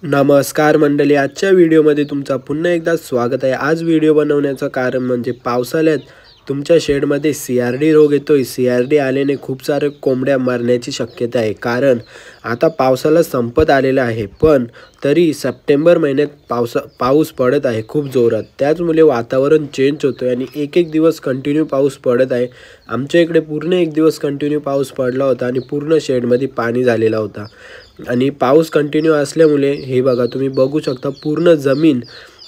नमस्कार मंडळी, आजच्या व्हिडिओमध्ये तुमचा पुन्हा एकदा स्वागत आहे। आज व्हिडिओ बनवण्याचं कारण म्हणजे पावसाळ्यात तुमच्या शेडमध्ये सीआरडी रोग येतोय। सीआरडी आल्याने खूप सारे कोंबड्या मरण्याची शक्यता आहे, कारण आता पावसाला संपत आलेला आहे, पण तरी सप्टेंबर महिन्यात पाऊस पडत आहे खूप जोरात। त्याचमुळे वातावरण चेंज होतोय आणि एक दिवस कंटिन्यू पाऊस पडत आहे। आमच्या इकडे पूर्ण एक दिवस कंटिन्यू पाऊस पडला होता आणि पूर्ण शेडमध्ये पाणी झालेला होता। आणि पाऊस कंटिन्यू असल्यामुळे हे बघा, तुम्ही बघू शकता पूर्ण जमीन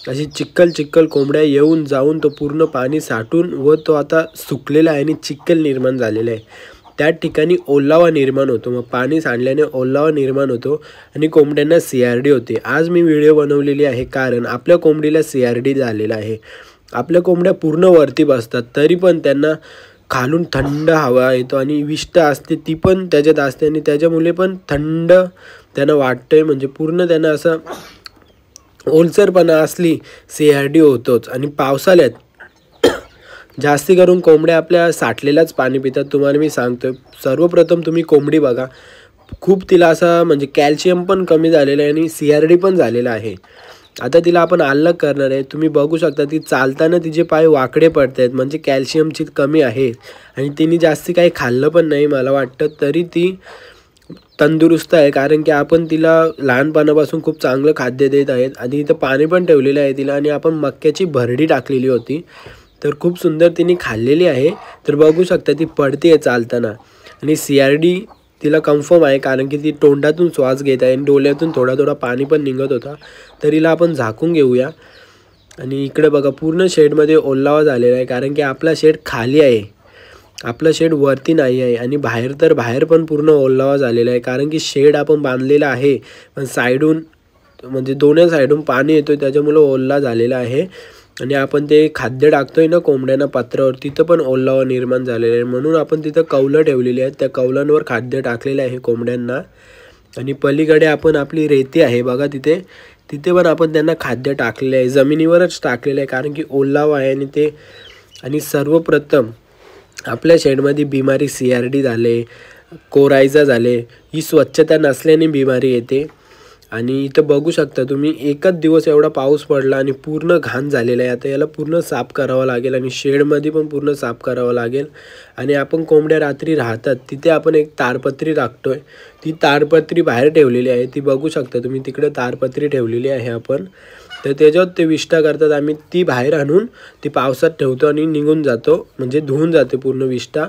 अशी चिक्कल कोंबड्या येऊन जाऊन तो पूर्ण पाणी साठून व तो आता सुकलेला आहे आणि चिक्कल निर्माण झालेला आहे। त्या ठिकाणी ओलावा निर्माण होतो, मग पाणी सांडल्याने ओलावा निर्माण होतो आणि कोंबड्यांना सीआरडी होते। आज मी व्हिडिओ बनवलेली आहे कारण आपल्या कोंबडीला सीआरडी झालेला आहे। आपल्या कोंबड्या पूर्ण वरती बसतात, तरी पण त्यांना खालून थंड हवा येतो आणि विष्ट असते ती पण त्याच्यात असते आणि त्याच्यामुळे पण थंड त्यांना वाटतंय, म्हणजे पूर्ण त्यांना असं ओलसरपणा असली सीआरडी होतोच। आणि पावसाळ्यात जास्ती करून कोंबड्या आपल्या साठलेलाच पाणी पितात। तुम्हाला मी सांगतोय, सर्वप्रथम तुम्ही कोंबडी बघा, खूप तिला असं म्हणजे कॅल्शियम पण कमी झालेलं आहे आणि सीआरडी पण झालेला आहे। आता तिला आपण अलग करणार आहे। तुम्ही बघू शकता ती चालताना तिचे पाय वाकडे पडत आहेत, म्हणजे कॅल्शियमची कमी आहे आणि तिने जास्ती काही खाल्लं पण नाही मला वाटतं, तरी ती तंदुरुस्त आहे, कारण की आपण तिला लहानपणापासून खूप चांगलं खाद्य देत आहेत आणि इथं पाणी पण ठेवलेलं आहे तिला, आणि आपण मक्याची भरडी टाकलेली होती, तर खूप सुंदर तिने खाल्लेली आहे। तर बघू शकता ती पडते चालताना आणि सीआरडी तिला कन्फर्म आहे, कारण की ती तोंडातून श्वास घेत आहे आणि डोळ्यातून थोडा पाणी पण निघत होता। तर हिला आपण झाकून घेऊया। आणि इकडे बघा पूर्ण शेडमध्ये ओलावा झालेला आहे, कारण की आपला शेड खाली आहे, आपला शेड वरती नाही आहे। आणि बाहेर पण पूर्ण ओलावा झालेला आहे, कारण की शेड आपण बांधलेला आहे पण साईडून म्हणजे दोन्ही साईडून पाणी येतोय, त्याच्यामुळे ओला झालेला आहे। आणि आपण ते खाद्य टाकतोय ना कोंबड्यांना पत्रावर, तिथं पण ओलावा निर्माण झालेला आहे, म्हणून आपण तिथं कौलं ठेवलेली आहेत, त्या कौलांवर खाद्य टाकलेलं आहे कोंबड्यांना। आणि पलीकडे आपण आपली रेती आहे बघा, तिथे पण आपण त्यांना खाद्य टाकलेलं आहे, जमिनीवरच टाकलेलं आहे, कारण की ओलावा आहे आणि ते। आणि सर्वप्रथम आपल्या शेडमध्ये बिमारी सीआरडी झाले, कोरायझा झाले, ही स्वच्छता नसल्याने बिमारी येते। आणि इथं बघू शकता तुम्ही, एकच दिवस एवढा पाऊस पडला आणि पूर्ण घाण झालेला आहे। आता याला पूर्ण साफ करावं लागेल आणि शेडमध्ये पण पूर्ण साफ करावं लागेल। आणि आपण कोंबड्या रात्री राहतात तिथे आपण एक ताडपत्री टाकतोय, ती ताडपत्री बाहेर ठेवलेली आहे, ती बघू शकता तुम्ही, तिकडे ताडपत्री ठेवलेली आहे आपण। तर त्याच्यात ते विष्ठा करतात, आम्ही ती बाहेर आणून ती पावसात ठेवतो आणि निघून जातो, म्हणजे धुवून जाते पूर्ण विष्ठा।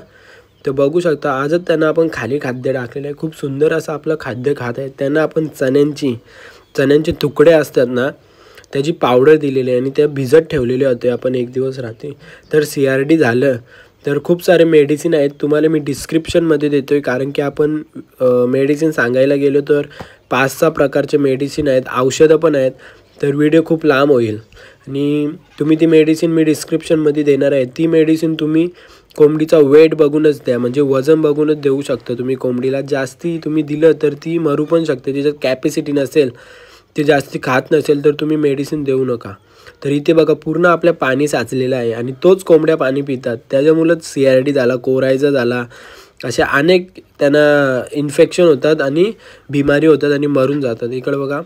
तर बघू शकता आजच त्यांना आपण खाली खाद्य टाकलेलं आहे, खूप सुंदर असं आपलं खाद्य खात आहे। त्यांना आपण चण्यांचे तुकडे असतात ना, त्याची पावडर दिलेली आहे आणि त्या भिजत ठेवलेले होते आपण एक दिवस रात्री। तर सीआरडी झालं तर खूप सारे मेडिसिन आहेत, तुम्हाला मी डिस्क्रिप्शनमध्ये देतोय, कारण की आपण मेडिसिन सांगायला गेलो तर 5-6 प्रकारचे मेडिसिन आहेत, औषधं पण आहेत, तर व्हिडिओ खूप लांब होईल। आणि तुम्ही ती मेडिसिन मी डिस्क्रिप्शनमध्ये देणार आहे, ती मेडिसिन तुम्ही कोंबडीचा वेट बघूनच द्या, म्हणजे वजन बघूनच देऊ शकता तुम्ही कोंबडीला। जास्ती तुम्ही दिलं तर ती मरू पण शकते, तिच्यात कॅपॅसिटी नसेल, ते जास्ती खात नसेल, तर तुम्ही मेडिसिन देऊ नका। तर इथे बघा पूर्ण आपल्या पाणी साचलेलं आहे आणि तोच कोंबड्या पाणी पितात, त्याच्यामुळेच सीआरडी झाला, कोरायझा झाला, अशा अनेक त्यांना इन्फेक्शन होतात आणि बिमारी होतात आणि मरून जातात। इकडे बघा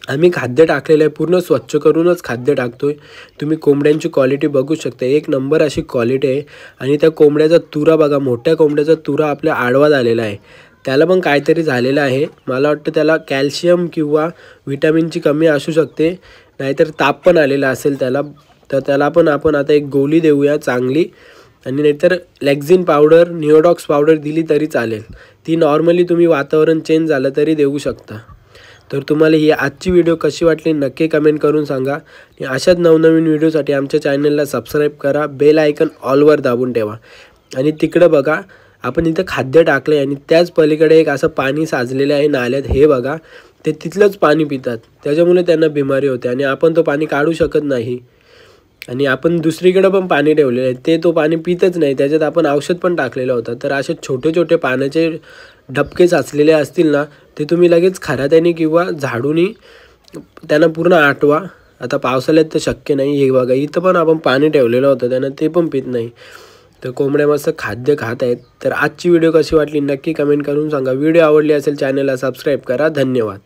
आम्ही खाद्य टाकलेलं आहे, पूर्ण स्वच्छ करूनच खाद्य टाकतोय। तुम्ही कोंबड्यांची क्वालिटी बघू शकता, एक नंबर अशी क्वालिटी आहे। आणि त्या कोंबड्याचा तुरा बघा, मोठ्या कोंबड्याचा तुरा आपल्या आडवा झालेला आहे, त्याला पण काहीतरी झालेलं आहे, मला वाटतं त्याला कॅल्शियम किंवा विटॅमिनची कमी असू शकते, नाहीतर ताप पण आलेला असेल त्याला। तर त्याला पण आपण आता एक गोळी देऊया चांगली, आणि नाहीतर लेक्झिन पावडर, निओडॉक्स पावडर दिली तरी चालेल, ती नॉर्मली तुम्ही वातावरण चेंज झालं तरी देऊ शकता। तर तुम्हाला ही आजची व्हिडिओ कशी वाटली नक्की कमेंट करून सांगा, आणि अशाच नवनवीन व्हिडिओसाठी आमच्या चॅनलला सबस्क्राईब करा, बेल आयकन ऑलवर दाबून ठेवा। आणि तिकडं बघा आपण इथं खाद्य टाकलं आहे आणि त्याच पलीकडे एक असं पाणी साचलेलं आहे नाल्यात, हे बघा, ते तिथलंच पाणी पितात, त्याच्यामुळे त्यांना बिमारी होते आणि आपण तो पाणी काढू शकत नाही। आणि आपण दुसरीकडे पण पाणी ठेवलेलं आहे, ते तो पाणी पितच नाही, त्याच्यात आपण औषध पण टाकलेलं होतं। तर असे छोटे पाण्याचे डबके साचलेले असतील ना, ते तुम्ही लगेच खरात्याने किंवा झाडूनी त्यांना पूर्ण आटवा। आता पावसाळ्यात तर शक्य नाही, हे बघा इथं पण आपण पाणी ठेवलेलं होतं, त्यांना ते पण पित नाही। तर कोंबड्या मस्त खाद्य खात आहेत। तर आजची व्हिडिओ कशी वाटली नक्की कमेंट करून सांगा। व्हिडिओ आवडली असेल चॅनलला सबस्क्राईब करा। धन्यवाद।